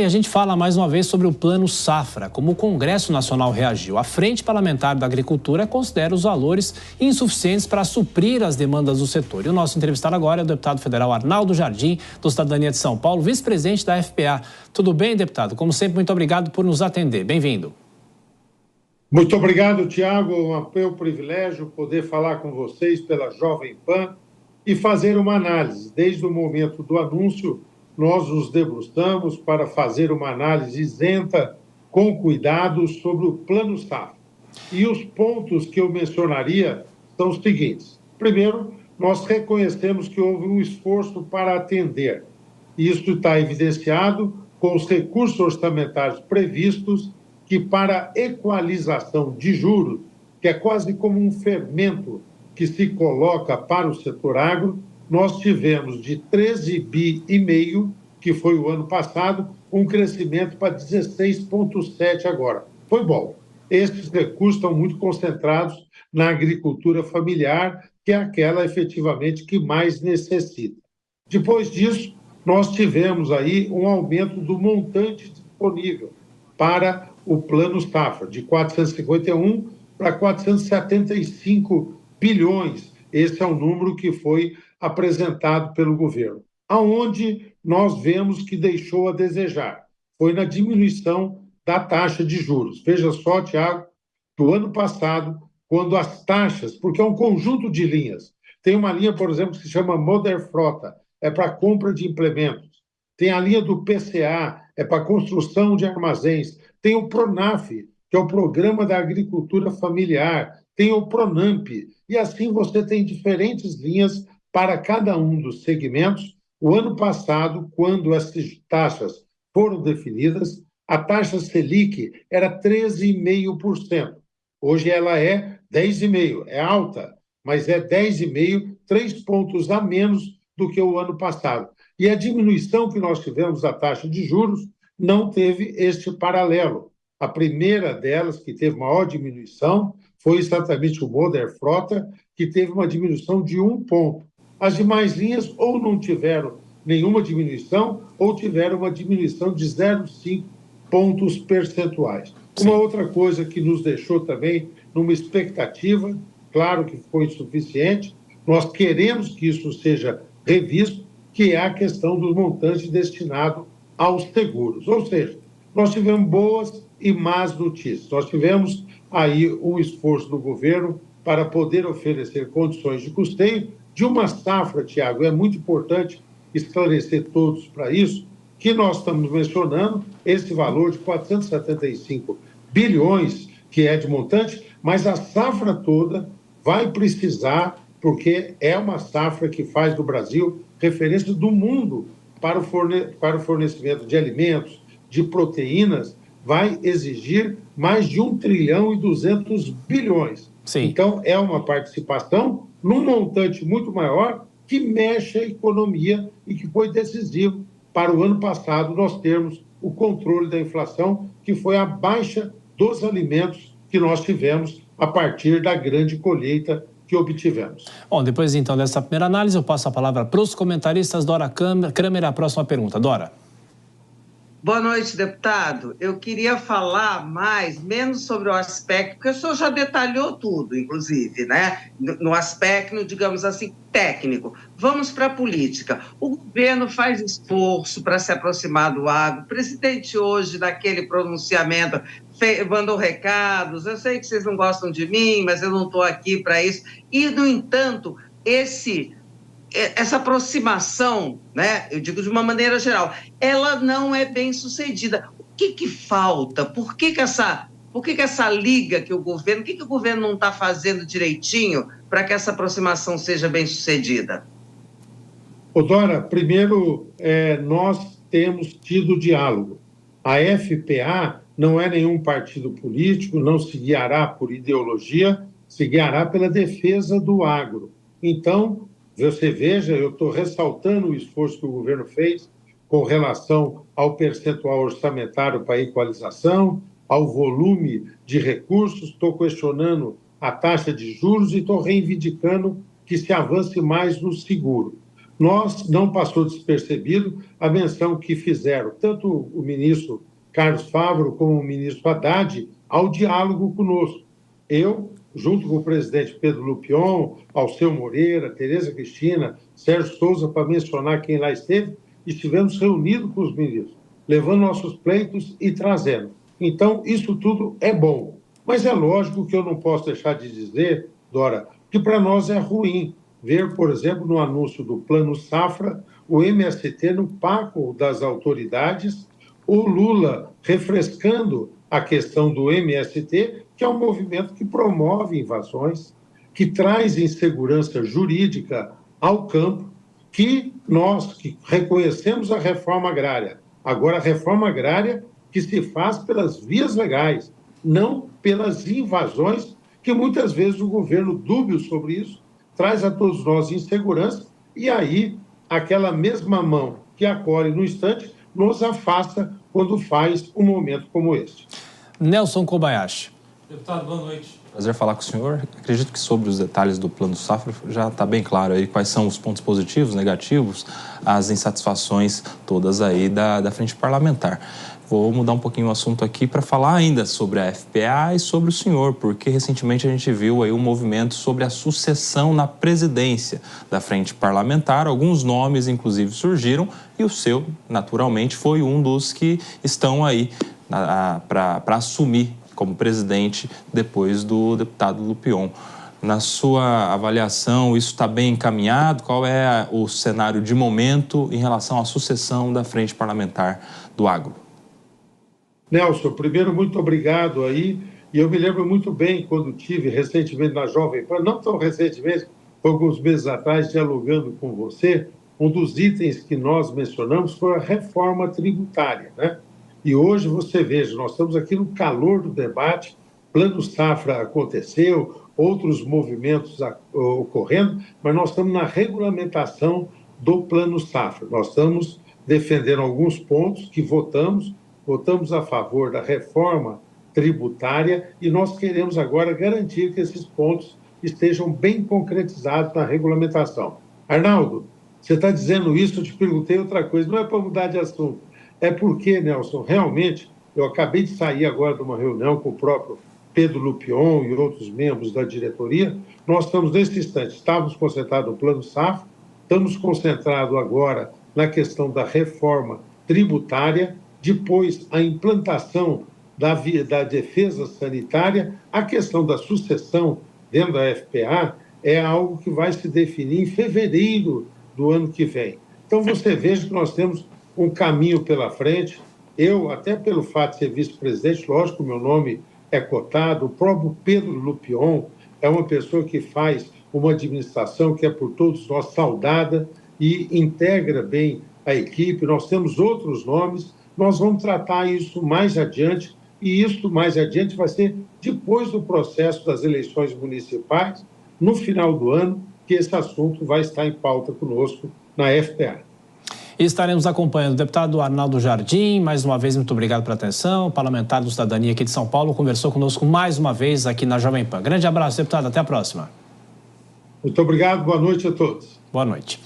e a gente fala mais uma vez sobre o Plano Safra, como o Congresso Nacional reagiu. A Frente Parlamentar da Agricultura considera os valores insuficientes para suprir as demandas do setor. E o nosso entrevistado agora é o deputado federal Arnaldo Jardim, do Cidadania de São Paulo, vice-presidente da FPA. Tudo bem, deputado? Como sempre, muito obrigado por nos atender. Bem-vindo. Muito obrigado, Tiago. É um privilégio poder falar com vocês pela Jovem Pan e fazer uma análise. Desde o momento do anúncio, nós nos debruçamos para fazer uma análise isenta, com cuidado, sobre o Plano Safra. E os pontos que eu mencionaria são os seguintes. Primeiro, nós reconhecemos que houve um esforço para atender. Isso está evidenciado com os recursos orçamentários previstos, que para equalização de juros, que é quase como um fermento que se coloca para o setor agro, nós tivemos de 13,5 bi, que foi o ano passado, um crescimento para 16,7 agora. Foi bom. Esses recursos estão muito concentrados na agricultura familiar, que é aquela efetivamente que mais necessita. Depois disso, nós tivemos aí um aumento do montante disponível para o Plano Safra, de 451 para 475 bilhões. Esse é o número que foi apresentado pelo governo. Aonde nós vemos que deixou a desejar foi na diminuição da taxa de juros. Veja só, Tiago, do ano passado, quando as taxas, porque é um conjunto de linhas, tem uma linha, por exemplo, que se chama Moderfrota, é para compra de implementos. Tem a linha do PCA, é para construção de armazéns. Tem o PRONAF, que é o Programa da Agricultura Familiar. Tem o PRONAMP. E assim você tem diferentes linhas para cada um dos segmentos. O ano passado, quando essas taxas foram definidas, a taxa Selic era 13,5%. Hoje ela é 10,5%. É alta, mas é 10,5%, 3 pontos a menos do que o ano passado. E a diminuição que nós tivemos da taxa de juros não teve este paralelo. A primeira delas, que teve maior diminuição, foi exatamente o Moderfrota, que teve uma diminuição de 1 ponto. As demais linhas ou não tiveram nenhuma diminuição ou tiveram uma diminuição de 0,5 pontos percentuais. Uma outra coisa que nos deixou também numa expectativa, claro que foi insuficiente, nós queremos que isso seja revisto, que é a questão dos montantes destinados aos seguros. Ou seja, nós tivemos boas e más notícias. Nós tivemos aí um esforço do governo para poder oferecer condições de custeio de uma safra, Tiago. É muito importante esclarecer todos para isso, que nós estamos mencionando esse valor de 475 bilhões, que é de montante, mas a safra toda vai precisar, porque é uma safra que faz do Brasil referência do mundo para o fornecimento de alimentos, de proteínas, vai exigir mais de 1 trilhão e 200 bilhões. Sim. Então, é uma participação num montante muito maior que mexe a economia e que foi decisivo para o ano passado nós termos o controle da inflação, que foi a baixa dos alimentos que nós tivemos a partir da grande colheita que obtivemos. Bom, depois então dessa primeira análise, eu passo a palavra para os comentaristas. Dora Kramer, a próxima pergunta. Dora. Boa noite, deputado. Eu queria falar menos sobre o aspecto, porque o senhor já detalhou tudo, inclusive, né? No aspecto, digamos assim, técnico. Vamos para a política. O governo faz esforço para se aproximar do agro. O presidente hoje, naquele pronunciamento, mandou recados. Eu sei que vocês não gostam de mim, mas eu não estou aqui para isso. E, no entanto, essa aproximação, né, eu digo de uma maneira geral, ela não é bem sucedida. O que falta? Por que essa liga que o governo, o governo não está fazendo direitinho para que essa aproximação seja bem sucedida? Dora, primeiro, nós temos tido diálogo. A FPA não é nenhum partido político, não se guiará por ideologia, se guiará pela defesa do agro. Então, você veja, eu estou ressaltando o esforço que o governo fez com relação ao percentual orçamentário para a equalização, ao volume de recursos, estou questionando a taxa de juros e estou reivindicando que se avance mais no seguro. não passou despercebido a menção que fizeram tanto o ministro Carlos Fávaro como o ministro Haddad ao diálogo conosco. Eu, junto com o presidente Pedro Lupion, Alceu Moreira, Tereza Cristina, Sérgio Souza, para mencionar quem lá esteve, estivemos reunidos com os ministros, levando nossos pleitos e trazendo. Então, isso tudo é bom. Mas é lógico que eu não posso deixar de dizer, Dora, que para nós é ruim ver, por exemplo, no anúncio do Plano Safra, o MST no páco das autoridades, o Lula refrescando a questão do MST, que é um movimento que promove invasões, que traz insegurança jurídica ao campo, que nós que reconhecemos a reforma agrária. Agora, a reforma agrária que se faz pelas vias legais, não pelas invasões, que muitas vezes o governo dúbio sobre isso traz a todos nós insegurança, e aí aquela mesma mão que acolhe no instante nos afasta quando faz um momento como este. Nelson Kobayashi. Deputado, boa noite. Prazer falar com o senhor. Acredito que sobre os detalhes do Plano Safra já está bem claro aí quais são os pontos positivos, negativos, as insatisfações todas aí da frente parlamentar. Vou mudar um pouquinho o assunto aqui para falar ainda sobre a FPA e sobre o senhor, porque recentemente a gente viu aí um movimento sobre a sucessão na presidência da frente parlamentar. Alguns nomes, inclusive, surgiram e o seu, naturalmente, foi um dos que estão aí para assumir como presidente depois do deputado Lupion. Na sua avaliação, isso está bem encaminhado? Qual é o cenário de momento em relação à sucessão da frente parlamentar do agro? Nelson, primeiro, muito obrigado aí. E eu me lembro muito bem quando tive recentemente na Jovem Pan, não tão recentemente, alguns meses atrás, dialogando com você, um dos itens que nós mencionamos foi a reforma tributária, né? E hoje você veja, nós estamos aqui no calor do debate, Plano Safra aconteceu, outros movimentos ocorrendo, mas nós estamos na regulamentação do Plano Safra. Nós estamos defendendo alguns pontos que votamos a favor da reforma tributária e nós queremos agora garantir que esses pontos estejam bem concretizados na regulamentação. Arnaldo, você está dizendo isso, eu te perguntei outra coisa, não é para mudar de assunto, é porque, Nelson, realmente, eu acabei de sair agora de uma reunião com o próprio Pedro Lupion e outros membros da diretoria, nós estamos nesse instante, estávamos concentrados no Plano Safra, estamos concentrados agora na questão da reforma tributária, depois a implantação da defesa sanitária, a questão da sucessão dentro da FPA é algo que vai se definir em fevereiro do ano que vem. Então, você veja que nós temos um caminho pela frente. Eu, até pelo fato de ser vice-presidente, lógico, meu nome é cotado, o próprio Pedro Lupion é uma pessoa que faz uma administração que é por todos nós saudada e integra bem a equipe. Nós temos outros nomes, nós vamos tratar isso mais adiante, e isso mais adiante vai ser depois do processo das eleições municipais, no final do ano, que esse assunto vai estar em pauta conosco na FPA. E estaremos acompanhando o deputado Arnaldo Jardim. Mais uma vez, muito obrigado pela atenção. O parlamentar do Cidadania aqui de São Paulo conversou conosco mais uma vez aqui na Jovem Pan. Grande abraço, deputado. Até a próxima. Muito obrigado. Boa noite a todos. Boa noite.